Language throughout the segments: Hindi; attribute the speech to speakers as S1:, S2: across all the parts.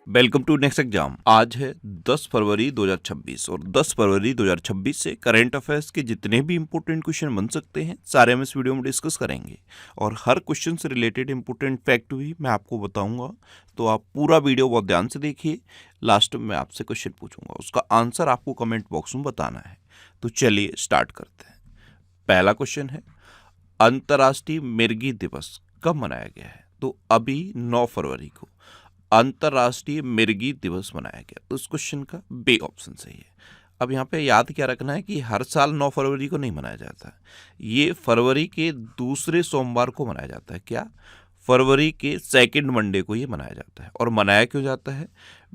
S1: Welcome to next exam. आज है 10 फरवरी 2026 और 10 फरवरी 2026 से करंट अफेयर्स के जितने भी इंपॉर्टेंट क्वेश्चन बन सकते हैं सारे हम इस वीडियो में डिस्कस करेंगे और हर क्वेश्चन से रिलेटेड इंपॉर्टेंट फैक्ट भी मैं आपको बताऊंगा। तो आप पूरा वीडियो बहुत ध्यान से देखिए। लास्ट में मैं आपसे क्वेश्चन पूछूंगा, उसका आंसर आपको कमेंट बॉक्स में बताना है। तो चलिए स्टार्ट करते हैं। पहला क्वेश्चन है, अंतर्राष्ट्रीय मिर्गी दिवस कब मनाया गया है? तो अभी 9 फरवरी को अंतर्राष्ट्रीय मिर्गी दिवस मनाया गया। तो इस क्वेश्चन का बी ऑप्शन सही है। अब यहाँ पे याद क्या रखना है कि हर साल 9 फरवरी को नहीं मनाया जाता, ये फरवरी के दूसरे सोमवार को मनाया जाता है। क्या? फरवरी के सेकंड मंडे को ये मनाया जाता है। और मनाया क्यों जाता है?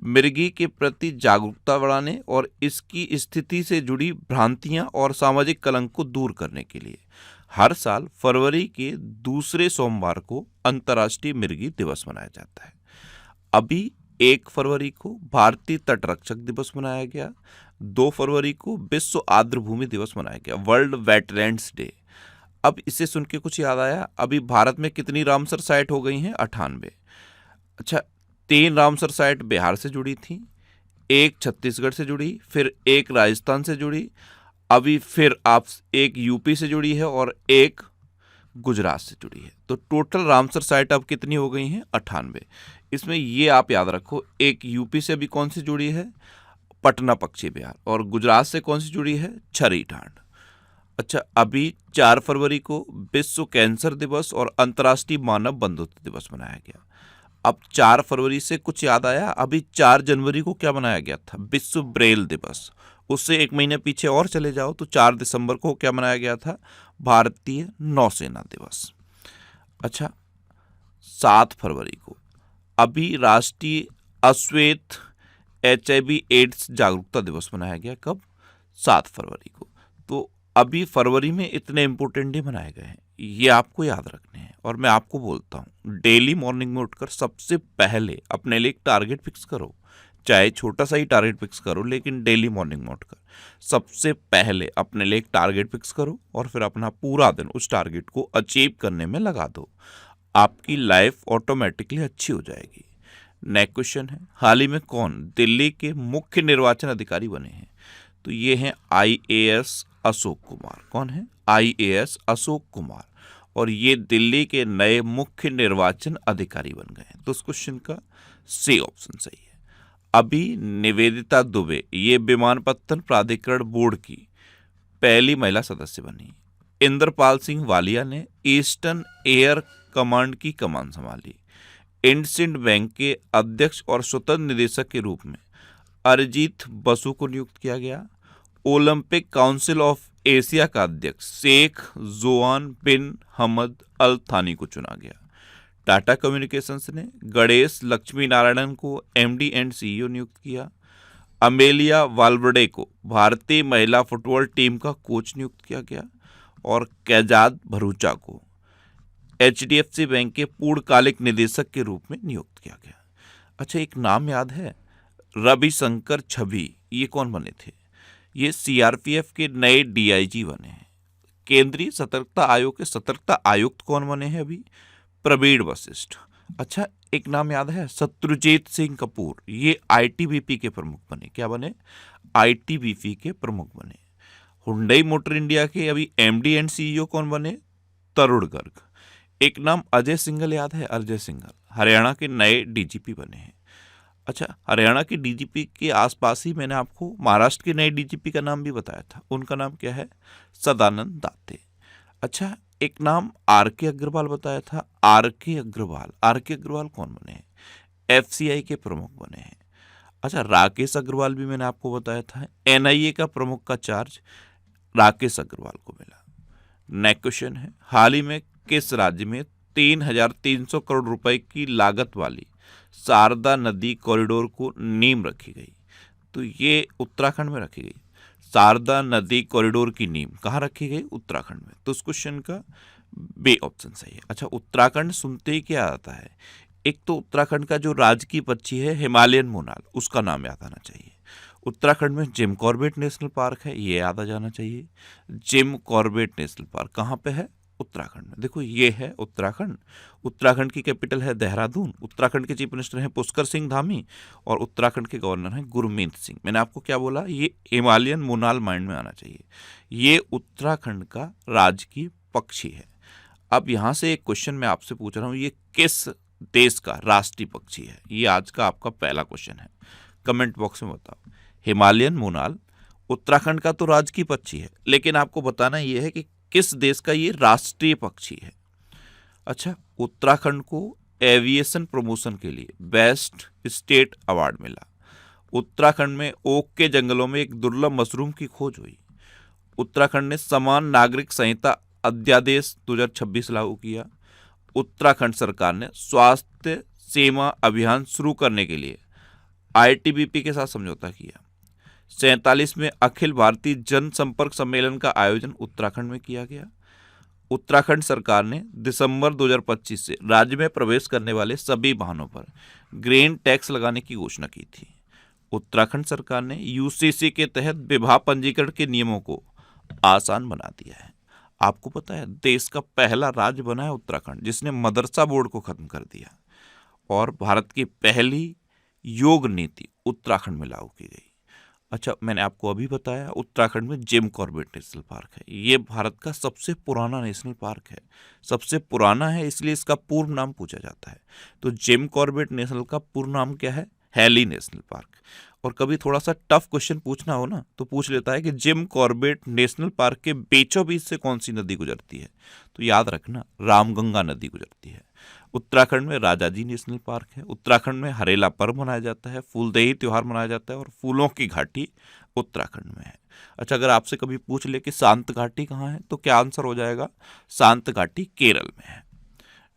S1: मिर्गी के प्रति जागरूकता बढ़ाने और इसकी स्थिति से जुड़ी भ्रांतियां और सामाजिक कलंक को दूर करने के लिए हर साल फरवरी के दूसरे सोमवार को अंतर्राष्ट्रीय मिर्गी दिवस मनाया जाता है। अभी 1 फरवरी को भारतीय तटरक्षक दिवस मनाया गया। 2 फरवरी को विश्व आर्द्रभूमि दिवस मनाया गया, वर्ल्ड वेटलैंड्स डे। अब इसे सुन के कुछ याद आया? अभी भारत में कितनी रामसर साइट हो गई हैं? 98। अच्छा, 3 रामसर साइट बिहार से जुड़ी थी, 1 छत्तीसगढ़ से जुड़ी, फिर 1 राजस्थान से जुड़ी, अभी फिर आप 1 यूपी से जुड़ी है और 1 गुजरात से जुड़ी है। तो टोटल रामसर साइट अब कितनी हो गई हैं? 98। इसमें ये आप याद रखो, 1 यूपी से अभी कौन सी जुड़ी है? पटना पश्चिम बिहार। और गुजरात से कौन सी जुड़ी है? छरी ठांड। अच्छा, अभी 4 फरवरी को विश्व कैंसर दिवस और अंतर्राष्ट्रीय मानव बंधुत्व दिवस मनाया गया। अब 4 फरवरी से कुछ याद आया? अभी 4 जनवरी को क्या मनाया गया था? विश्व ब्रेल दिवस। उससे 1 महीने पीछे और चले जाओ तो 4 दिसंबर को क्या मनाया गया था? भारतीय नौसेना दिवस। अच्छा, 7 फरवरी को अभी राष्ट्रीय अश्वेत HIV एड्स जागरूकता दिवस मनाया गया। कब? 7 फरवरी को। तो अभी फरवरी में इतने इंपॉर्टेंट डे मनाए गए हैं, ये आपको याद रखने हैं। और मैं आपको बोलता हूँ, डेली मॉर्निंग में उठकर सबसे पहले अपने लिए एक टारगेट फिक्स करो, चाहे छोटा सा ही टारगेट फिक्स करो, लेकिन डेली मॉर्निंग में उठकर सबसे पहले अपने लिए एक टारगेट फिक्स करो और फिर अपना पूरा दिन उस टारगेट को अचीव करने में लगा दो। आपकी लाइफ ऑटोमेटिकली अच्छी हो जाएगी। नेक्स्ट क्वेश्चन है, हाल ही में कौन दिल्ली के मुख्य निर्वाचन अधिकारी बने हैं? तो ये हैं IAS अशोक कुमार। कौन है? IAS अशोक कुमार। और ये दिल्ली के नए मुख्य निर्वाचन अधिकारी बन गए हैं। तो इस क्वेश्चन का सी ऑप्शन सही है। अभी निवेदिता दुबे ये विमानपत्तन प्राधिकरण बोर्ड की पहली महिला सदस्य बनी। इंद्रपाल सिंह वालिया ने ईस्टर्न एयर कमांड की कमान संभाली। इंडसिंड बैंक के अध्यक्ष और स्वतंत्र निदेशक के रूप में अरिजीत बसु को नियुक्त किया गया। ओलंपिक काउंसिल ऑफ एशिया का अध्यक्ष शेख जोआन बिन हमद अल थानी को चुना गया। टाटा कम्युनिकेशंस ने गणेश लक्ष्मी नारायणन को MD एंड CEO नियुक्त किया। अमेलिया वाल्वर्डे को भारतीय महिला फुटबॉल टीम का कोच नियुक्त किया गया। और कैजाद भरूचा को HDFC बैंक के पूर्णकालिक निदेशक के रूप में नियुक्त किया गया। अच्छा, एक नाम याद है? रविशंकर छवि। ये कौन बने थे? ये CRPF के नए DIG बने हैं। केंद्रीय सतर्कता आयोग के सतर्कता आयुक्त कौन बने हैं अभी? प्रवीण वशिष्ठ। अच्छा, एक नाम याद है? शत्रुजीत सिंह कपूर। ये ITBP के प्रमुख बने। क्या बने? ITBP के प्रमुख बने। हुंडई मोटर इंडिया के अभी MD एंड CEO कौन बने? तरुण गर्ग। एक नाम अजय सिंघल याद है? अजय सिंघल हरियाणा के नए DGP बने हैं। अच्छा, हरियाणा के DGP के आसपास ही मैंने आपको महाराष्ट्र के नए DGP का नाम भी बताया था। उनका नाम क्या है? सदानंद दाते। अच्छा, एक नाम RK अग्रवाल बताया था। RK अग्रवाल कौन बने हैं? FCI के प्रमुख बने हैं। अच्छा, राकेश अग्रवाल भी मैंने आपको बताया था। NIA का प्रमुख का चार्ज राकेश अग्रवाल को मिला। नेक्स्ट क्वेश्चन है, हाल ही में किस राज्य में 3,300 करोड़ रुपए की लागत वाली शारदा नदी कॉरिडोर को नींव रखी गई? तो ये उत्तराखंड में रखी गई। शारदा नदी कॉरिडोर की नींव कहाँ रखी गई? उत्तराखंड में। तो इस क्वेश्चन का बी ऑप्शन सही है। अच्छा, उत्तराखंड सुनते ही क्या आता है? एक तो उत्तराखंड का जो राजकीय पक्षी है हिमालयन मोनाल, उसका नाम याद आना चाहिए। उत्तराखंड में जिम कॉर्बेट नेशनल पार्क है, ये याद आ जाना चाहिए। जिम कॉर्बेट नेशनल पार्क कहाँ पे है? उत्तराखंड में। देखो ये है उत्तराखंड। उत्तराखंड की कैपिटल है देहरादून। उत्तराखंड के चीफ मिनिस्टर हैं पुष्कर सिंह धामी और उत्तराखंड के गवर्नर हैं गुरमीत सिंह। मैंने आपको क्या बोला, ये हिमालयन मोनाल माइंड में आना चाहिए। ये उत्तराखंड का राजकीय पक्षी है। अब यहाँ से एक क्वेश्चन मैं आपसे पूछ रहा हूँ, ये किस देश का राष्ट्रीय पक्षी है? ये आज का आपका पहला क्वेश्चन है। कमेंट बॉक्स में बताओ। हिमालयन मोनाल उत्तराखंड का तो राजकीय पक्षी है, लेकिन आपको बताना ये है कि किस देश का ये राष्ट्रीय पक्षी है। अच्छा, उत्तराखंड को एविएशन प्रमोशन के लिए बेस्ट स्टेट अवार्ड मिला। उत्तराखंड में ओक के जंगलों में एक दुर्लभ मशरूम की खोज हुई। उत्तराखंड ने समान नागरिक संहिता अध्यादेश 2026 लागू किया। उत्तराखंड सरकार ने स्वास्थ्य सीमा अभियान शुरू करने के लिए आईटीबीपी के साथ समझौता किया। 47 में अखिल भारतीय जनसंपर्क सम्मेलन का आयोजन उत्तराखंड में किया गया। उत्तराखंड सरकार ने दिसंबर 2025 से राज्य में प्रवेश करने वाले सभी वाहनों पर ग्रेन टैक्स लगाने की घोषणा की थी। उत्तराखंड सरकार ने यूसीसी के तहत विवाह पंजीकरण के नियमों को आसान बना दिया है। आपको पता है देश का पहला राज्य बना है उत्तराखंड जिसने मदरसा बोर्ड को खत्म कर दिया, और भारत की पहली योग नीति उत्तराखंड में लागू की गई। अच्छा, मैंने आपको अभी बताया उत्तराखंड में जिम कॉर्बेट नेशनल पार्क है। ये भारत का सबसे पुराना नेशनल पार्क है। सबसे पुराना है इसलिए इसका पूर्ण नाम पूछा जाता है। तो जिम कॉर्बेट नेशनल का पूर्ण नाम क्या है? Hailey national park. और कभी थोड़ा सा टफ क्वेश्चन पूछना हो ना तो पूछ लेता है कि जिम कॉर्बेट नेशनल पार्क के बीचों बीच से कौन सी नदी गुजरती है? तो याद रखना, रामगंगा नदी गुजरती है। उत्तराखंड में राजाजी नेशनल पार्क है। उत्तराखंड में हरेला पर्व मनाया जाता है, फूलदेही त्योहार मनाया जाता है, और फूलों की घाटी उत्तराखंड में है। अच्छा, अगर आपसे कभी पूछ ले कि शांत घाटी कहाँ है तो क्या आंसर हो जाएगा? शांत घाटी केरल में है।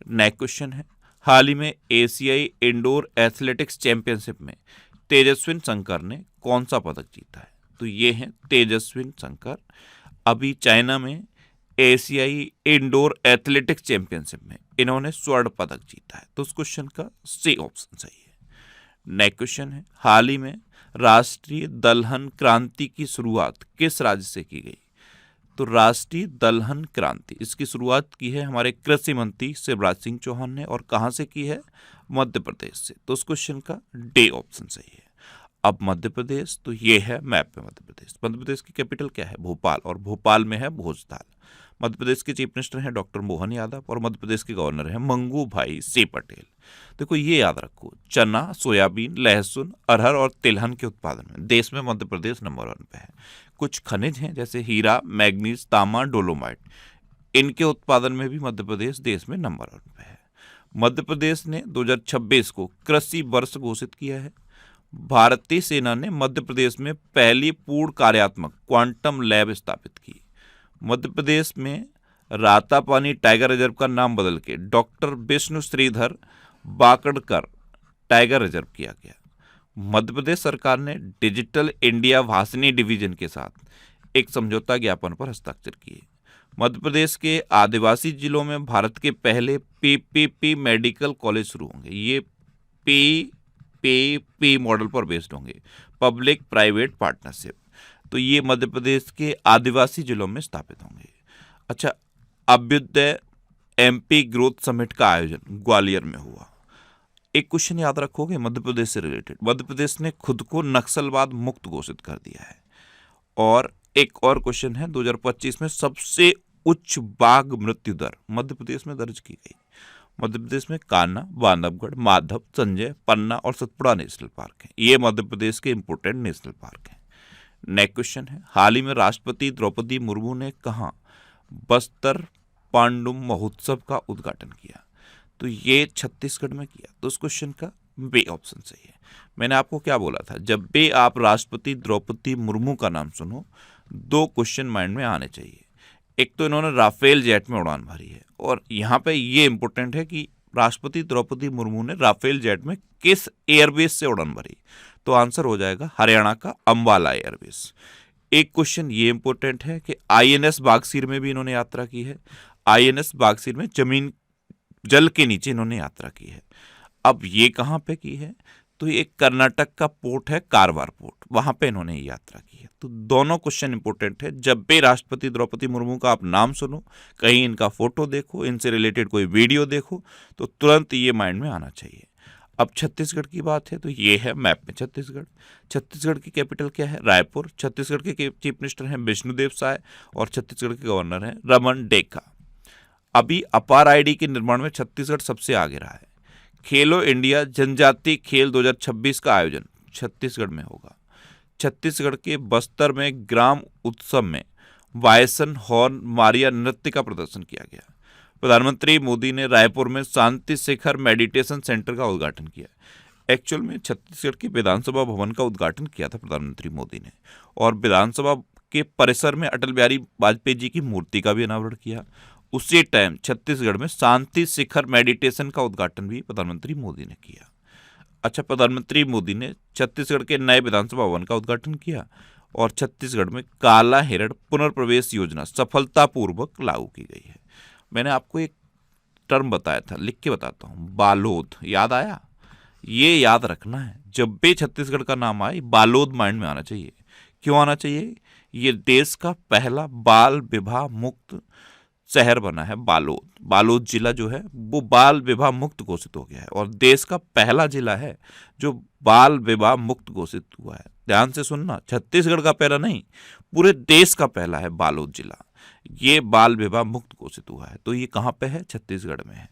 S1: नेक्स्ट क्वेश्चन है, हाल ही में एशियाई इंडोर एथलेटिक्स चैंपियनशिप में तेजस्विन शंकर ने कौन सा पदक जीता है? तो ये है तेजस्विन शंकर। अभी चाइना में एशियाई इंडोर एथलेटिक्स चैंपियनशिप में इन्होंने स्वर्ण पदक जीता है। तो उस क्वेश्चन का सी ऑप्शन सही है। नेक्स्ट क्वेश्चन है, हाल ही में राष्ट्रीय दलहन क्रांति की शुरुआत किस राज्य से की गई? तो राष्ट्रीय दलहन क्रांति इसकी शुरुआत की है हमारे कृषि मंत्री शिवराज सिंह चौहान ने, और कहां से की है? मध्य प्रदेश से। तो उस क्वेश्चन का डी ऑप्शन सही है। अब मध्य प्रदेश, तो ये है मैप में मध्य प्रदेश। मध्य प्रदेश की कैपिटल क्या है? भोपाल, और भोपाल में है भोजताल। मध्य प्रदेश के चीफ मिनिस्टर हैं डॉक्टर मोहन यादव, और मध्य प्रदेश के गवर्नर हैं मंगू भाई सी पटेल। देखो ये याद रखो, चना, सोयाबीन, लहसुन, अरहर और तिलहन के उत्पादन में देश में मध्य प्रदेश नंबर 1 पे है। कुछ खनिज हैं जैसे हीरा, मैग्नीज, तांबा, डोलोमाइट, इनके उत्पादन में भी मध्य प्रदेश देश में नंबर 1 पे है। मध्य प्रदेश ने 2026 को कृषि वर्ष घोषित किया है। भारतीय सेना ने मध्य प्रदेश में पहली पूर्ण कार्यात्मक क्वांटम लैब स्थापित की। मध्य प्रदेश में रातापानी टाइगर रिजर्व का नाम बदल के doctor Vishnu Shridhar Wakankar tiger reserve किया गया। मध्य प्रदेश सरकार ने डिजिटल इंडिया वाहिनी डिवीजन के साथ एक समझौता ज्ञापन पर हस्ताक्षर किए। मध्य प्रदेश के आदिवासी जिलों में भारत के पहले पीपीपी मेडिकल कॉलेज शुरू होंगे। ये पीपीपी मॉडल पर बेस्ड होंगे, पब्लिक प्राइवेट पार्टनरशिप। तो ये मध्य प्रदेश के आदिवासी जिलों में स्थापित होंगे। अच्छा, अभ्युदय एमपी ग्रोथ समिट का आयोजन ग्वालियर में हुआ। एक क्वेश्चन याद रखोगे मध्य प्रदेश से रिलेटेड, मध्य प्रदेश ने खुद को नक्सलवाद मुक्त घोषित कर दिया है। और एक और क्वेश्चन है, 2025 में सबसे उच्च बाघ मृत्यु दर मध्य प्रदेश में दर्ज की गई। मध्य प्रदेश में कान्हा, बांधवगढ़, माधव, संजय, पन्ना और सतपुड़ा नेशनल पार्क है। ये मध्य प्रदेश के इंपोर्टेंट नेशनल पार्क हैं। नेक्स्ट क्वेश्चन है, हाल ही में राष्ट्रपति द्रौपदी मुर्मू ने कहाँ बस्तर पांडुम महोत्सव का उद्घाटन किया? तो ये छत्तीसगढ़ में किया। तो उस क्वेश्चन का बी ऑप्शन सही है। मैंने आपको क्या बोला था, जब भी आप राष्ट्रपति द्रौपदी मुर्मू का नाम सुनो 2 क्वेश्चन माइंड में आने चाहिए। एक तो इन्होंने राफेल जेट में उड़ान भरी है, और यहाँ पे ये इंपॉर्टेंट है कि राष्ट्रपति द्रौपदी मुर्मू ने राफेल जेट में किस एयरबेस से उड़ान भरी? तो आंसर हो जाएगा हरियाणा का अंबाला एयरबेस। एक क्वेश्चन ये इंपॉर्टेंट है कि आईएनएस बागसीर में भी इन्होंने यात्रा की है। आईएनएस बागसीर में जल के नीचे इन्होंने यात्रा की है। अब ये कहाँ पे की है? तो ये कर्नाटक का पोर्ट है कारवार पोर्ट, वहां पे इन्होंने यात्रा की है। तो दोनों क्वेश्चन इंपॉर्टेंट है। जब भी राष्ट्रपति द्रौपदी मुर्मू का आप नाम सुनो, कहीं इनका फोटो देखो, इनसे रिलेटेड कोई वीडियो देखो, तो तुरंत ये माइंड में आना चाहिए। अब छत्तीसगढ़ की बात है तो ये है मैप में छत्तीसगढ़। छत्तीसगढ़ की कैपिटल क्या है? रायपुर। छत्तीसगढ़ के चीफ मिनिस्टर हैं विष्णुदेव साय और छत्तीसगढ़ के गवर्नर हैं रमन डेका। अभी अपार आईडी के निर्माण में छत्तीसगढ़ सबसे आगे रहा है। खेलो इंडिया जनजातीय खेल 2026 का आयोजन छत्तीसगढ़ में होगा। छत्तीसगढ़ के बस्तर में ग्राम उत्सव में वायसन हॉर्न मारिया नृत्य का प्रदर्शन किया गया। प्रधानमंत्री मोदी ने रायपुर में शांति शिखर मेडिटेशन सेंटर का उद्घाटन किया। एक्चुअल में छत्तीसगढ़ की विधानसभा भवन का उद्घाटन किया था प्रधानमंत्री मोदी ने, और विधानसभा के परिसर में अटल बिहारी वाजपेयी जी की मूर्ति का भी अनावरण किया। उसी टाइम छत्तीसगढ़ में शांति शिखर मेडिटेशन का उद्घाटन भी प्रधानमंत्री मोदी ने किया। अच्छा, प्रधानमंत्री मोदी ने छत्तीसगढ़ के नए विधानसभा भवन का उद्घाटन किया और छत्तीसगढ़ में काला हिरण पुनर्प्रवेश योजना सफलतापूर्वक लागू की गई है। मैंने आपको एक टर्म बताया था, लिख के बताता हूँ, बालोद। याद आया? ये याद रखना है, जब भी छत्तीसगढ़ का नाम आए बालोद माइंड में आना चाहिए। क्यों आना चाहिए? ये देश का पहला बाल विवाह मुक्त शहर बना है बालोद। बालोद जिला जो है वो बाल विवाह मुक्त घोषित हो गया है और देश का पहला जिला है जो बाल विवाह मुक्त घोषित हुआ है। ध्यान से सुनना, छत्तीसगढ़ का पहला नहीं, पूरे देश का पहला है बालोद जिला। ये बाल विवाह मुक्त घोषित हुआ है। तो ये कहाँ पे है? छत्तीसगढ़ में है।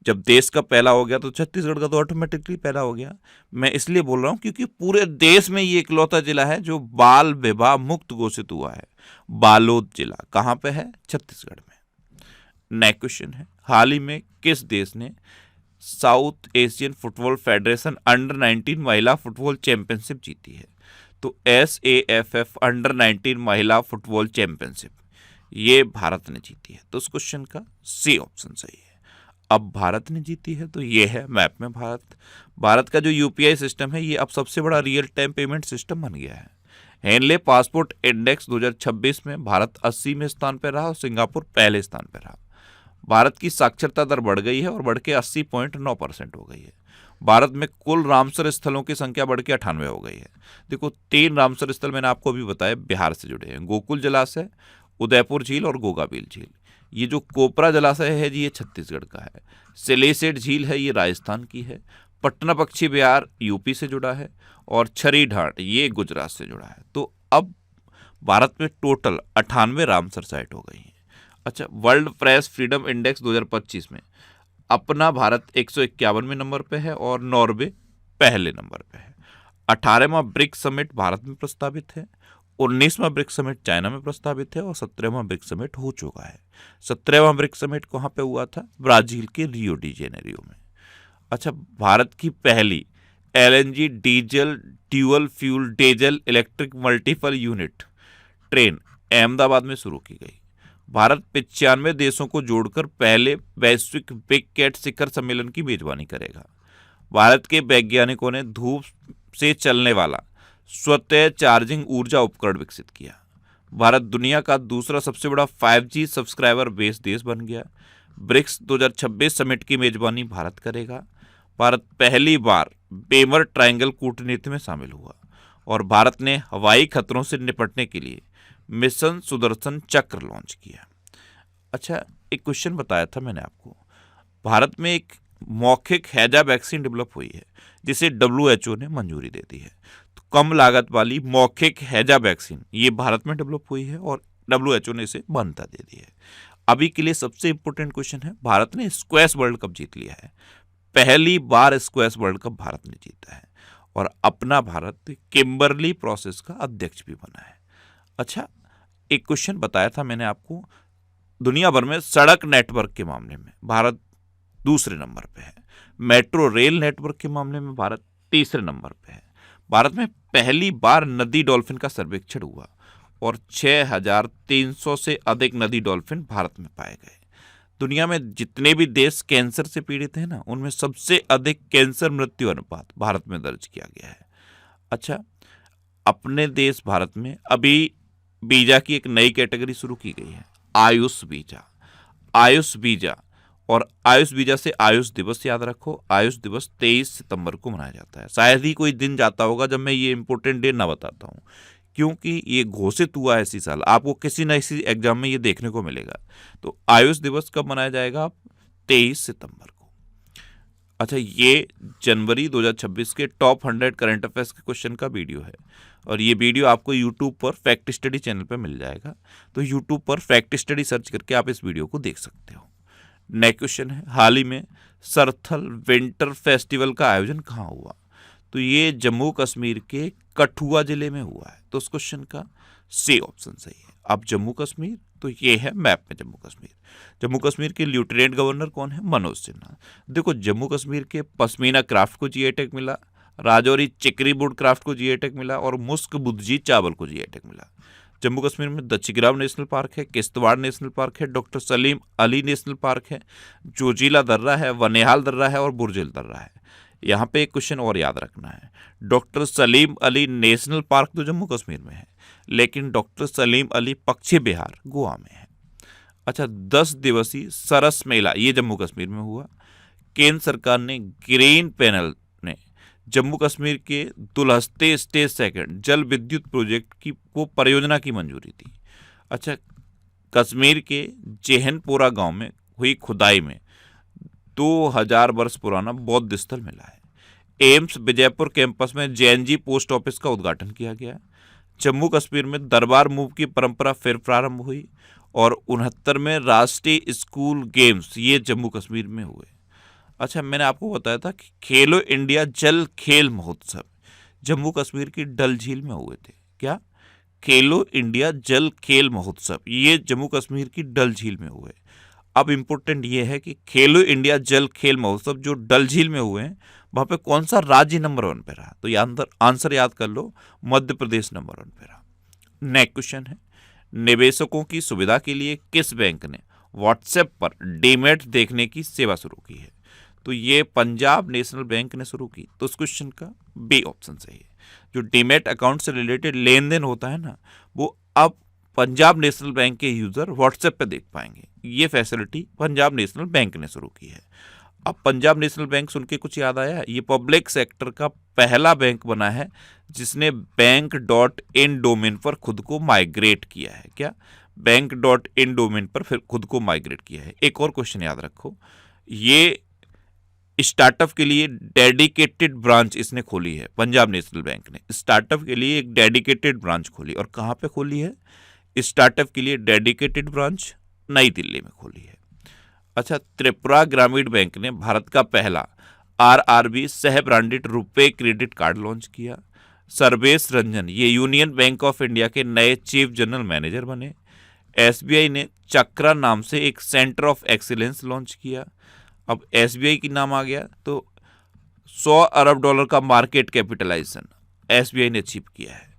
S1: जब देश का पहला हो गया तो छत्तीसगढ़ का तो ऑटोमेटिकली पहला हो गया। मैं इसलिए बोल रहा हूँ क्योंकि पूरे देश में ये इकलौता जिला है जो बाल विवाह मुक्त घोषित हुआ है। बालोद जिला कहाँ पे है? छत्तीसगढ़ में। नेक्स्ट क्वेश्चन है, हाल ही में किस देश ने south Asian football federation under 19 महिला फुटबॉल चैंपियनशिप जीती है? तो SAFF अंडर 19 महिला फुटबॉल चैंपियनशिप ये भारत ने जीती है। तो उस क्वेश्चन का सी ऑप्शन सही है। अब भारत ने जीती है तो ये है मैप में भारत। भारत का जो UPI सिस्टम है ये अब सबसे बड़ा रियल टाइम पेमेंट सिस्टम बन गया है। हेनले पासपोर्ट इंडेक्स 2026 में भारत 80वें स्थान पर रहा और सिंगापुर पहले स्थान पर रहा। भारत की साक्षरता दर बढ़ गई है और बढ़ के 80.9% हो गई है। भारत में कुल रामसर स्थलों की संख्या बढ़ के 98 हो गई है। देखो, 3 रामसर स्थल मैंने आपको अभी बताया बिहार से जुड़े हैं, गोकुल जलाशय, उदयपुर झील और गोगाबील झील। ये जो कोपरा जलाशय है जी ये छत्तीसगढ़ का है। सिलेसेट झील है ये राजस्थान की है। पटना पक्षी विहार यूपी से जुड़ा है और छरी ढाट ये गुजरात से जुड़ा है। तो अब भारत में टोटल 98 रामसर साइट हो गई हैं। अच्छा, वर्ल्ड प्रेस फ्रीडम इंडेक्स 2025 में अपना भारत 151वें नंबर पे है और नॉर्वे पहले नंबर पे है। 18वां ब्रिक्स समिट भारत में प्रस्तावित है। 19वां ब्रिक्स समिट चाइना में प्रस्तावित है और 17वां ब्रिक्स समिट हो चुका है। 17वां ब्रिक्स समिट कहाँ पे हुआ था? ब्राजील के रियो डी जेनेरियो में। अच्छा, भारत की पहली LNG diesel dual fuel diesel electric multiple unit train Ahmedabad में शुरू की गई। भारत 95 देशों को जोड़कर पहले वैश्विक बिग कैट शिखर सम्मेलन की मेजबानी करेगा। भारत के वैज्ञानिकों ने धूप से चलने वाला स्वतः चार्जिंग ऊर्जा उपकरण विकसित किया। भारत दुनिया का दूसरा सबसे बड़ा 5G सब्सक्राइबर बेस देश बन गया। ब्रिक्स 2026 समिट की मेजबानी भारत करेगा। भारत पहली बार बेमर ट्रायंगल कूटनीति में शामिल हुआ और भारत ने हवाई खतरों से निपटने के लिए मिशन सुदर्शन चक्र लॉन्च किया। अच्छा, एक क्वेश्चन बताया था मैंने आपको, भारत में एक मौखिक हैजा वैक्सीन डेवलप हुई है जिसे WHO ने मंजूरी दे दी है। तो कम लागत वाली मौखिक हैजा वैक्सीन ये भारत में डेवलप हुई है और WHO ने इसे मान्यता दे दी है। अभी के लिए सबसे इंपॉर्टेंट क्वेश्चन है, भारत ने स्क्वैश वर्ल्ड कप जीत लिया है। पहली बार स्क्वैश वर्ल्ड कप भारत ने जीता है और अपना भारत किम्बरली प्रोसेस का अध्यक्ष भी बना है। अच्छा, एक क्वेश्चन बताया था मैंने आपको, दुनिया भर में सड़क नेटवर्क के मामले में भारत दूसरे नंबर पे है। मेट्रो रेल नेटवर्क के मामले में भारत तीसरे नंबर पे है। भारत में पहली बार नदी डॉल्फिन का सर्वेक्षण हुआ और 6300 से अधिक नदी डॉल्फिन भारत में पाए गए। दुनिया में जितने भी देश कैंसर से पीड़ित हैं ना, उनमें सबसे अधिक कैंसर मृत्यु अनुपात भारत में दर्ज किया गया है। अच्छा, अपने देश भारत में अभी वीजा की एक नई कैटेगरी शुरू की गई है, आयुष वीजा। आयुष वीजा और आयुष वीजा से आयुष दिवस याद रखो। आयुष दिवस 23 सितंबर को मनाया जाता है। शायद ही कोई दिन जाता होगा जब मैं ये इंपॉर्टेंट डे ना बताता हूँ, क्योंकि ये घोषित हुआ है इसी साल, आपको किसी न किसी एग्जाम में ये देखने को मिलेगा। तो आयुष दिवस कब मनाया जाएगा? 23 सितंबर को। अच्छा, ये जनवरी 2026 के टॉप 100 करंट अफेयर्स के क्वेश्चन का वीडियो है और ये वीडियो आपको यूट्यूब पर फैक्ट स्टडी चैनल पर मिल जाएगा। तो यूट्यूब पर फैक्ट स्टडी सर्च करके आप इस वीडियो को देख सकते हो। नेक्स्ट क्वेश्चन है, हाल ही में सरथल विंटर फेस्टिवल का आयोजन कहाँ हुआ? तो ये जम्मू कश्मीर के कठुआ जिले में हुआ है। तो उस क्वेश्चन का सी ऑप्शन सही है। अब जम्मू कश्मीर, तो ये है मैप में जम्मू कश्मीर। जम्मू कश्मीर के लेफ्टिनेंट गवर्नर कौन है? मनोज सिन्हा। देखो, जम्मू कश्मीर के पश्मीना क्राफ्ट को जीआई टैग मिला, राजौरी चिकरी वुड क्राफ्ट को जीआई टैग मिला और मुस्क बुद्जी चावल को जीआई टैग मिला। जम्मू कश्मीर में दच्छीग्राम नेशनल पार्क है, किश्तवाड़ नेशनल पार्क है, doctor Salim Ali national park है, जोजिला दर्रा है, वनिहाल दर्रा है और बुरजिल दर्रा है। यहाँ पे एक क्वेश्चन और याद रखना है, doctor Salim Ali national park तो जम्मू कश्मीर में है, लेकिन डॉक्टर सलीम अली पक्षी विहार गोवा में है। अच्छा, 10 दिवसीय सरस मेला ये जम्मू कश्मीर में हुआ। केंद्र सरकार ने ग्रीन पैनल ने जम्मू कश्मीर के दुलहस्ते स्टेज सेकंड जल विद्युत प्रोजेक्ट की को परियोजना की मंजूरी दी। अच्छा, कश्मीर के जेहनपोरा गांव में हुई खुदाई में 2000 वर्ष पुराना बौद्ध स्थल मिला है। एम्स विजयपुर कैंपस में जेएनजी पोस्ट ऑफिस का उद्घाटन किया गया। जम्मू कश्मीर में दरबार मूव की परंपरा फिर प्रारंभ हुई और 69 में राष्ट्रीय स्कूल गेम्स ये जम्मू कश्मीर में हुए। अच्छा, मैंने आपको बताया था कि खेलो इंडिया जल खेल महोत्सव जम्मू कश्मीर की डल झील में हुए थे। क्या? खेलो इंडिया जल खेल महोत्सव ये जम्मू कश्मीर की डल झील में हुए। अब इम्पोर्टेंट ये है कि खेलो इंडिया जल खेल महोत्सव जो डल झील में हुए हैं, वहाँ पे कौन सा राज्य नंबर 1 पे रहा? तो ये आंसर याद कर लो, मध्य प्रदेश नंबर 1 पे रहा। नेक्स्ट क्वेश्चन है, निवेशकों की सुविधा के लिए किस बैंक ने व्हाट्सएप पर डीमैट देखने की सेवा शुरू की है? तो ये पंजाब नेशनल बैंक ने शुरू की। तो उस क्वेश्चन का बी ऑप्शन सही है। जो डीमैट अकाउंट से रिलेटेड लेन देन होता है ना, वो अब पंजाब नेशनल बैंक के यूजर व्हाट्सएप पे देख पाएंगे। ये फैसिलिटी पंजाब नेशनल बैंक ने शुरू की है। अब पंजाब नेशनल बैंक सुन के कुछ याद आया? ये पब्लिक सेक्टर का पहला बैंक बना है जिसने बैंक.इन डोमेन पर खुद को माइग्रेट किया है। क्या? बैंक.इन डोमेन पर फिर खुद को माइग्रेट किया है। एक और क्वेश्चन याद रखो, ये स्टार्टअप के लिए डेडिकेटेड ब्रांच इसने खोली है। पंजाब नेशनल बैंक ने स्टार्टअप के लिए एक डेडिकेटेड ब्रांच खोली और कहाँ पे खोली है? स्टार्टअप के लिए डेडिकेटेड ब्रांच नई दिल्ली में खोली है। अच्छा, त्रिपुरा ग्रामीण बैंक ने भारत का पहला आरआरबी सह branded RuPay credit card launch किया। सर्वेश रंजन ये यूनियन बैंक ऑफ इंडिया के नए चीफ जनरल मैनेजर बने। एसबीआई ने चक्रा नाम से एक सेंटर ऑफ एक्सीलेंस लॉन्च किया। अब एसबीआई की नाम आ गया तो $100 अरब का मार्केट कैपिटलाइजेशन एसबीआई ने अचीव किया है।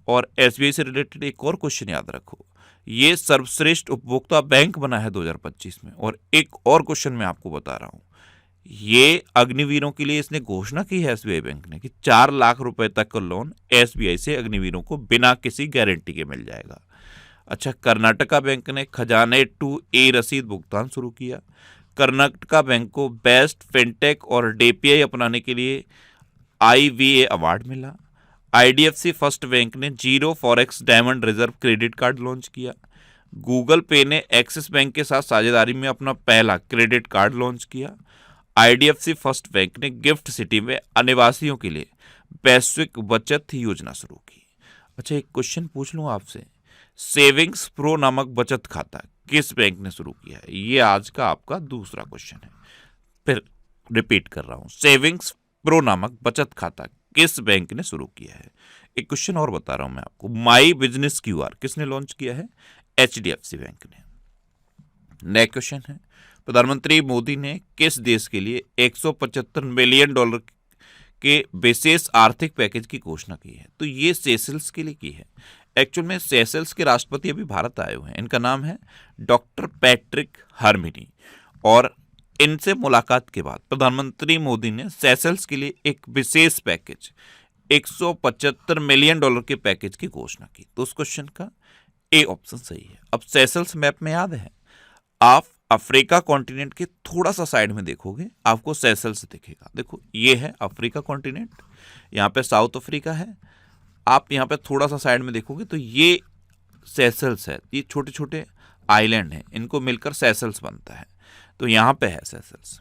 S1: और एसबीआई से रिलेटेड एक और क्वेश्चन याद रखो, ये सर्वश्रेष्ठ उपभोक्ता बैंक बना है 2025 में। और एक और क्वेश्चन मैं आपको बता रहा हूँ, ये अग्निवीरों के लिए इसने घोषणा की है एसबीआई बैंक ने कि 4 लाख रुपए तक का लोन एसबीआई से अग्निवीरों को बिना किसी गारंटी के मिल जाएगा। अच्छा, कर्नाटका बैंक ने खजाने टू ए रसीद भुगतान शुरू किया। कर्नाटका बैंक को बेस्ट फिनटेक और डीपीआई अपनाने के लिए IVA अवार्ड मिला। IDFC फर्स्ट बैंक ने zero forex diamond reserve credit card launch किया। गूगल पे ने एक्सिस बैंक के साथ साझेदारी में अपना पहला क्रेडिट कार्ड लॉन्च किया। IDFC फर्स्ट बैंक ने गिफ्ट सिटी में अनिवासियों के लिए वैश्विक बचत योजना शुरू की। अच्छा, एक क्वेश्चन पूछ लूँ आपसे, सेविंग्स प्रो नामक बचत खाता किस बैंक ने शुरू किया है? ये आज का आपका दूसरा क्वेश्चन है। फिर रिपीट कर रहा हूँ, सेविंग्स प्रो नामक बचत खाता किस बैंक ने शुरू किया है? एक क्वेश्चन और बता रहा हूं मैं आपको, माई बिजनेस QR किसने लॉन्च किया है? HDFC बैंक ने। नेक्स्ट क्वेश्चन है, प्रधानमंत्री मोदी ने किस देश के लिए $175 मिलियन के विशेष आर्थिक पैकेज की घोषणा की है? तो ये सेशल्स के लिए की है। एक्चुअल में सेशल्स के राष्ट्रपति अभी भारत आए हुए हैं। इनका नाम है डॉक्टर पैट्रिक हरमिनी और इनसे मुलाकात के बाद प्रधानमंत्री मोदी ने सेशल्स के लिए एक विशेष पैकेज $175 मिलियन के पैकेज की घोषणा की। तो उस क्वेश्चन का ए ऑप्शन सही है। अब सेशल्स मैप में याद है, आप अफ्रीका कॉन्टिनेंट के थोड़ा सा साइड में देखोगे आपको सेशल्स दिखेगा। देखो, ये है अफ्रीका कॉन्टिनेंट, यहाँ पे साउथ अफ्रीका है, आप यहाँ पे थोड़ा सा साइड में देखोगे तो ये सेशल्स है, ये छोटे छोटे आइलैंड हैं, इनको मिलकर सेशल्स बनता है, तो यहाँ पे है सेशल्स।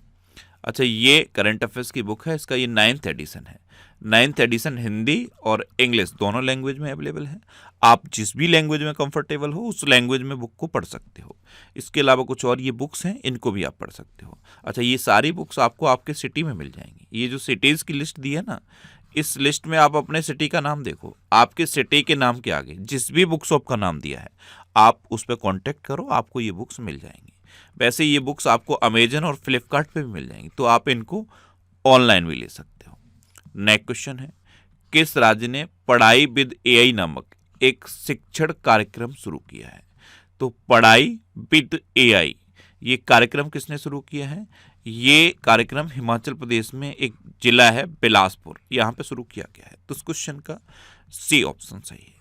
S1: अच्छा, ये करंट अफेयर्स की बुक है, इसका ये 9th एडिशन है। 9th एडिशन हिंदी और इंग्लिश दोनों लैंग्वेज में अवेलेबल है। आप जिस भी लैंग्वेज में कंफर्टेबल हो उस लैंग्वेज में बुक को पढ़ सकते हो। इसके अलावा कुछ और ये बुक्स हैं, इनको भी आप पढ़ सकते हो। अच्छा, ये सारी बुक्स आपको आपके सिटी में मिल जाएंगी। ये जो सिटीज़ की लिस्ट दी है ना, इस लिस्ट में आप अपने सिटी का नाम देखो, आपके सिटी के नाम के आगे जिस भी बुक शॉप का नाम दिया है आप उस पर कॉन्टेक्ट करो, आपको ये बुक्स मिल जाएंगी। वैसे ये बुक्स आपको अमेजन और फ्लिपकार्ट पे भी मिल जाएंगी, तो आप इनको ऑनलाइन भी ले सकते हो। नेक्स्ट क्वेश्चन है, किस राज्य ने पढ़ाई विद एआई नामक एक शिक्षण कार्यक्रम शुरू किया है? तो पढ़ाई विद एआई ये कार्यक्रम किसने शुरू किया है? ये कार्यक्रम हिमाचल प्रदेश में एक जिला है बिलासपुर, यहाँ पे शुरू किया गया है। तो इस क्वेश्चन का सी ऑप्शन सही है।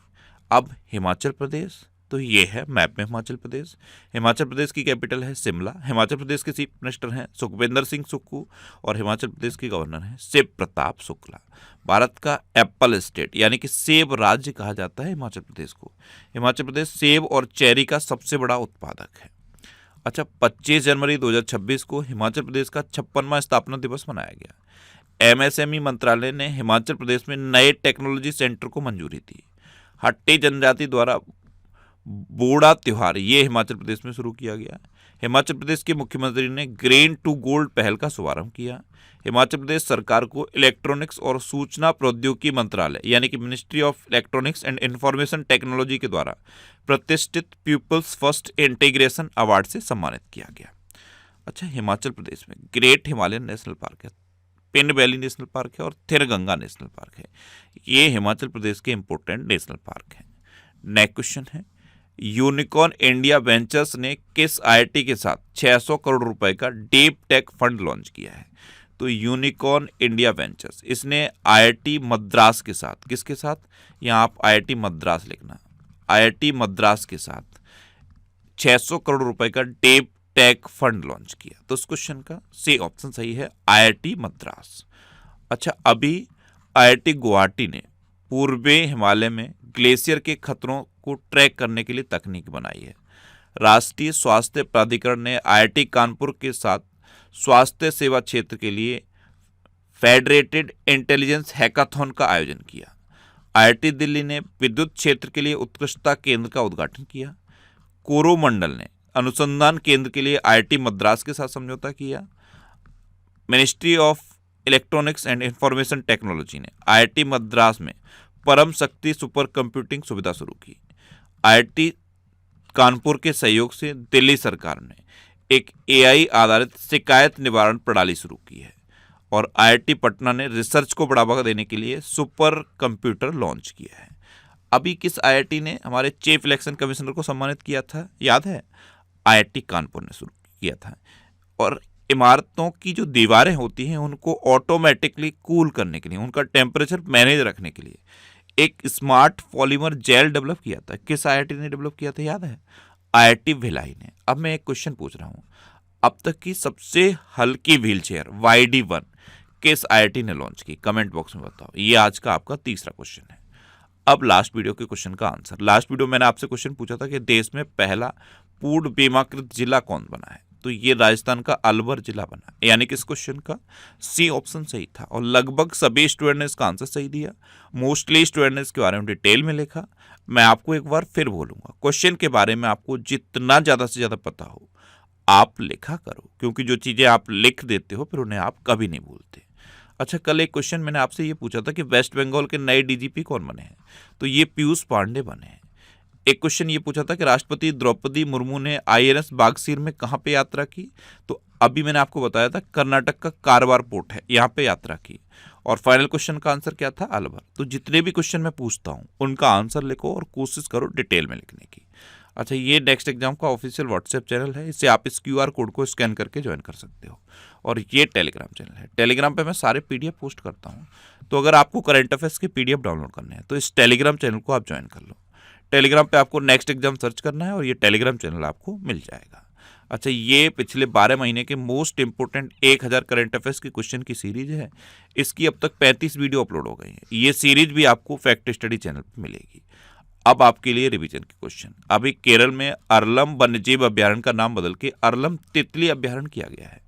S1: अब हिमाचल प्रदेश, तो ये है मैप में हिमाचल प्रदेश। हिमाचल प्रदेश की कैपिटल है शिमला। हिमाचल प्रदेश के चीफ मिनिस्टर हैं सुखविंदर सिंह सुक्खू और हिमाचल प्रदेश के गवर्नर हैं शिव प्रताप शुक्ला। भारत का एप्पल स्टेट यानी कि सेब राज्य कहा जाता है हिमाचल प्रदेश को। हिमाचल प्रदेश सेब और चेरी का सबसे बड़ा उत्पादक है। अच्छा, 25 जनवरी 2026 को हिमाचल प्रदेश का 56वां स्थापना दिवस मनाया गया। एमएसएमई मंत्रालय ने हिमाचल प्रदेश में नए टेक्नोलॉजी सेंटर को मंजूरी दी। हट्टी जनजाति द्वारा बोड़ा त्योहार ये हिमाचल प्रदेश में शुरू किया गया। हिमाचल प्रदेश के मुख्यमंत्री ने ग्रीन टू गोल्ड पहल का शुभारंभ किया। हिमाचल प्रदेश सरकार को इलेक्ट्रॉनिक्स और सूचना प्रौद्योगिकी मंत्रालय यानी कि ministry of electronics and information technology के द्वारा प्रतिष्ठित पीपल्स फर्स्ट इंटीग्रेशन अवार्ड से सम्मानित किया गया। अच्छा, हिमाचल प्रदेश में ग्रेट हिमालयन नेशनल पार्क है, पिन वैली नेशनल पार्क है और थिर गंगा नेशनल पार्क है। ये हिमाचल प्रदेश के इंपॉर्टेंट नेशनल पार्क हैं। नेक्स्ट क्वेश्चन है, यूनिकॉर्न इंडिया वेंचर्स ने किस आईआईटी के साथ 600 करोड़ रुपए का डीप टेक फंड लॉन्च किया है? तो यूनिकॉर्न इंडिया वेंचर्स इसने आईआईटी मद्रास के साथ, किसके साथ? यहाँ आप आईआईटी मद्रास लिखना, आईआईटी मद्रास के साथ 600 करोड़ रुपए का डीप टेक फंड लॉन्च किया। तो इस क्वेश्चन का सी ऑप्शन सही है, आईआईटी मद्रास। अच्छा, अभी आईआईटी गुवाहाटी ने पूर्वी हिमालय में ग्लेशियर के खतरों को ट्रैक करने के लिए तकनीक बनाई है। राष्ट्रीय स्वास्थ्य प्राधिकरण ने आईआईटी कानपुर के साथ स्वास्थ्य सेवा क्षेत्र के लिए फेडरेटेड इंटेलिजेंस हैकाथॉन का आयोजन किया। आईआईटी दिल्ली ने विद्युत क्षेत्र के लिए उत्कृष्टता केंद्र का उद्घाटन किया। कोरोमंडल ने अनुसंधान केंद्र के लिए आईआईटी मद्रास के साथ समझौता किया। Ministry of electronics and information technology ने आईआईटी मद्रास में परम शक्ति सुपर कंप्यूटिंग सुविधा शुरू की। आईआईटी कानपुर के सहयोग से दिल्ली सरकार ने एक एआई आधारित शिकायत निवारण प्रणाली शुरू की है और आईआईटी पटना ने रिसर्च को बढ़ावा देने के लिए सुपर कंप्यूटर लॉन्च किया है। अभी किस आईआईटी ने हमारे चीफ इलेक्शन कमिश्नर को सम्मानित किया था, याद है? आईआईटी कानपुर ने शुरू किया था। और इमारतों की जो दीवारें होती हैं उनको ऑटोमेटिकली कूल करने के लिए, उनका टेम्परेचर मैनेज रखने के लिए एक स्मार्ट पॉलीमर जेल डेवलप किया था। किस आईआईटी ने डेवलप किया था, याद है? आईआईटी भिलाई ने। अब मैं एक क्वेश्चन पूछ रहा हूँ, अब तक की सबसे हल्की व्हीलचेयर YD1 किस आईआईटी ने लॉन्च की? कमेंट बॉक्स में बताओ। ये आज का आपका तीसरा क्वेश्चन है। अब लास्ट वीडियो के क्वेश्चन का आंसर। लास्ट वीडियो मैंने आपसे क्वेश्चन पूछा था कि देश में पहला पूर्ण बीमाकृत जिला कौन बना है? तो ये राजस्थान का अलवर जिला बना, यानी कि इस क्वेश्चन का सी ऑप्शन सही था। और लगभग सभी स्टूडेंट ने इसका आंसर सही दिया। मोस्टली स्टूडेंट ने इसके बारे में डिटेल में लिखा। मैं आपको एक बार फिर बोलूंगा, क्वेश्चन के बारे में आपको जितना ज़्यादा से ज़्यादा पता हो आप लिखा करो, क्योंकि जो चीज़ें आप लिख देते हो फिर उन्हें आप कभी नहीं भूलते। अच्छा, कल एक क्वेश्चन मैंने आपसे ये पूछा था कि वेस्ट बंगाल के नए डीजीपी कौन बने हैं? तो ये पीयूष पांडे बने हैं। एक क्वेश्चन ये पूछा था कि राष्ट्रपति द्रौपदी मुर्मू ने आईएनएस बागसीर में कहाँ पे यात्रा की? तो अभी मैंने आपको बताया था कर्नाटक का कारवार पोर्ट है, यहाँ पे यात्रा की। और फाइनल क्वेश्चन का आंसर क्या था? अलवर। तो जितने भी क्वेश्चन मैं पूछता हूँ उनका आंसर लिखो और कोशिश करो डिटेल में लिखने की। अच्छा, ये नेक्स्ट एग्जाम का ऑफिशियल व्हाट्सएप चैनल है, इससे आप इस QR कोड को स्कैन करके ज्वाइन कर सकते हो। और ये टेलीग्राम चैनल है, टेलीग्राम पे मैं सारे PDF पोस्ट करता हूँ। तो अगर आपको करंट अफेयर्स के PDF डाउनलोड करने हैं तो इस टेलीग्राम चैनल को आप ज्वाइन कर लो। टेलीग्राम पे आपको नेक्स्ट एग्जाम सर्च करना है और ये टेलीग्राम चैनल आपको मिल जाएगा। अच्छा, ये पिछले 12 महीने के मोस्ट इंपोर्टेंट 1000 करंट अफेयर्स की क्वेश्चन की सीरीज है। इसकी अब तक 35 वीडियो अपलोड हो गई हैं। ये सीरीज भी आपको फैक्ट स्टडी चैनल पर मिलेगी। अब आपके लिए रिवीजन के क्वेश्चन। अभी केरल में अरलम वन्यजीव अभ्यारण्य का नाम बदल के अरलम तितली अभ्यारण्य किया गया है।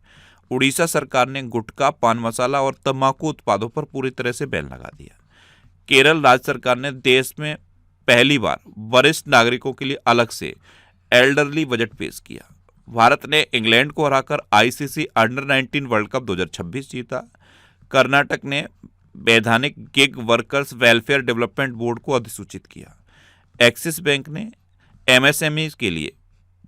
S1: उड़ीसा सरकार ने गुटखा, पान मसाला और तंबाकू उत्पादों पर पूरी तरह से बैन लगा दिया। केरल राज्य सरकार ने देश में पहली बार वरिष्ठ नागरिकों के लिए अलग से एल्डरली बजट पेश किया। भारत ने इंग्लैंड को हराकर आईसीसी अंडर 19 वर्ल्ड कप 2026 जीता। कर्नाटक ने वैधानिक gig workers welfare development board को अधिसूचित किया। एक्सिस बैंक ने एमएसएमई के लिए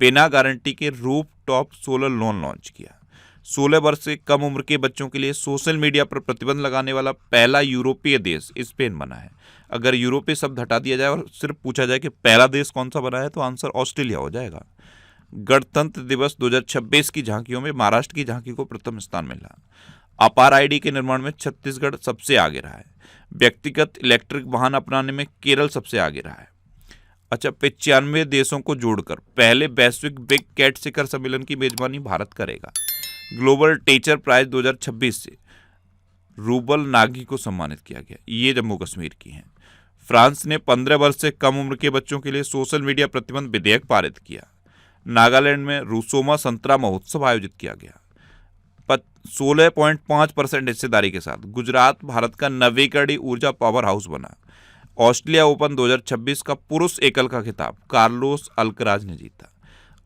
S1: बिना गारंटी के roof top solar loan launch किया। 16 वर्ष से कम उम्र के बच्चों के लिए सोशल मीडिया पर प्रतिबंध लगाने वाला पहला यूरोपीय देश स्पेन बना है। अगर यूरोपीय शब्द हटा दिया जाए और सिर्फ पूछा जाए कि पहला देश कौन सा बना है, तो आंसर ऑस्ट्रेलिया हो जाएगा। गणतंत्र दिवस 2026 की झांकियों में महाराष्ट्र की झांकी को प्रथम स्थान मिला। अपार आईडी के निर्माण में छत्तीसगढ़ सबसे आगे रहा है। व्यक्तिगत इलेक्ट्रिक वाहन अपनाने में केरल सबसे आगे रहा है। अच्छा, 95 देशों को जोड़कर पहले वैश्विक बिग कैट शिखर सम्मेलन की मेजबानी भारत करेगा। ग्लोबल टीचर प्राइज 2026 से रूबल नागी को सम्मानित किया गया। ये जम्मू कश्मीर की हैं। फ्रांस ने 15 वर्ष से कम उम्र के बच्चों के लिए सोशल मीडिया प्रतिबंध विधेयक पारित किया। नागालैंड में रूसोमा संतरा महोत्सव आयोजित किया गया। 16.5% हिस्सेदारी के साथ गुजरात भारत का नवीकरणीय ऊर्जा पावर हाउस बना। ऑस्ट्रेलिया ओपन 2026 का पुरुष एकल का खिताब कार्लोस अल्कराज ने जीता।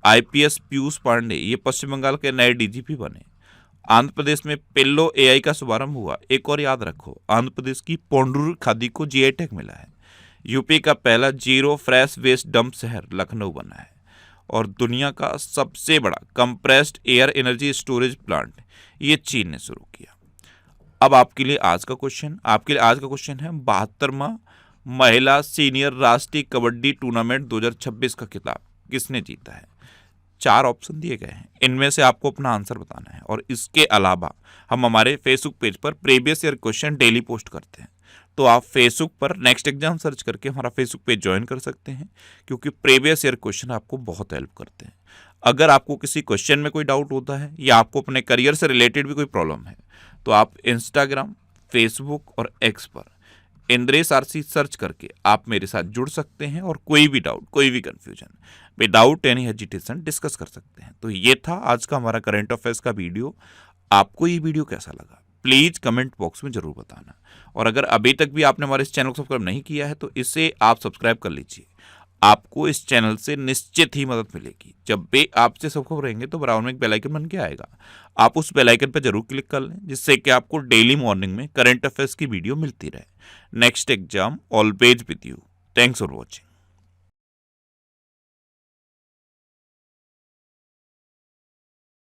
S1: आईपीएस पीयूष पांडे ये पश्चिम बंगाल के नए डीजीपी बने। आंध्र प्रदेश में पिल्लो एआई का शुभारंभ हुआ। एक और याद रखो, आंध्र प्रदेश की पोंडूर खादी को जीआई टैग मिला है। यूपी का पहला जीरो फ्रेश वेस्ट डंप शहर लखनऊ बना है। और दुनिया का सबसे बड़ा compressed air energy storage plant ये चीन ने शुरू किया। अब आपके लिए आज का क्वेश्चन है 72वां महिला सीनियर राष्ट्रीय कबड्डी टूर्नामेंट 2026 का खिताब किसने जीता है। 4 ऑप्शन दिए गए हैं, इनमें से आपको अपना आंसर बताना है। और इसके अलावा हम हमारे फेसबुक पेज पर previous year question daily post करते हैं, तो आप फेसबुक पर नेक्स्ट एग्जाम सर्च करके हमारा फेसबुक पेज ज्वाइन कर सकते हैं, क्योंकि प्रीवियस ईयर क्वेश्चन आपको बहुत हेल्प करते हैं। अगर आपको किसी क्वेश्चन में कोई डाउट होता है या आपको अपने करियर से रिलेटेड भी कोई प्रॉब्लम है, तो आप इंस्टाग्राम, फेसबुक और एक्स पर इंद्रेश आरसी सर्च करके आप मेरे साथ जुड़ सकते हैं और कोई भी डाउट, कोई भी confusion without any hesitation discuss कर सकते हैं। तो ये था आज का हमारा करंट अफेयर्स का वीडियो। आपको ये वीडियो कैसा लगा प्लीज कमेंट बॉक्स में जरूर बताना। और अगर अभी तक भी आपने हमारे इस चैनल को सब्सक्राइब नहीं किया है, तो इसे आप सब्सक्राइब कर लीजिए। आपको इस चैनल से निश्चित ही मदद मिलेगी। जब भी आपसे सबको रहेंगे तो बराबर में एक बेल आइकन बन के आएगा, आप उस बेल आइकन पर जरूर क्लिक कर लें, जिससे कि आपको डेली मॉर्निंग में करंट अफेयर्स की वीडियो मिलती रहे। Next exam always with you. Thanks for watching.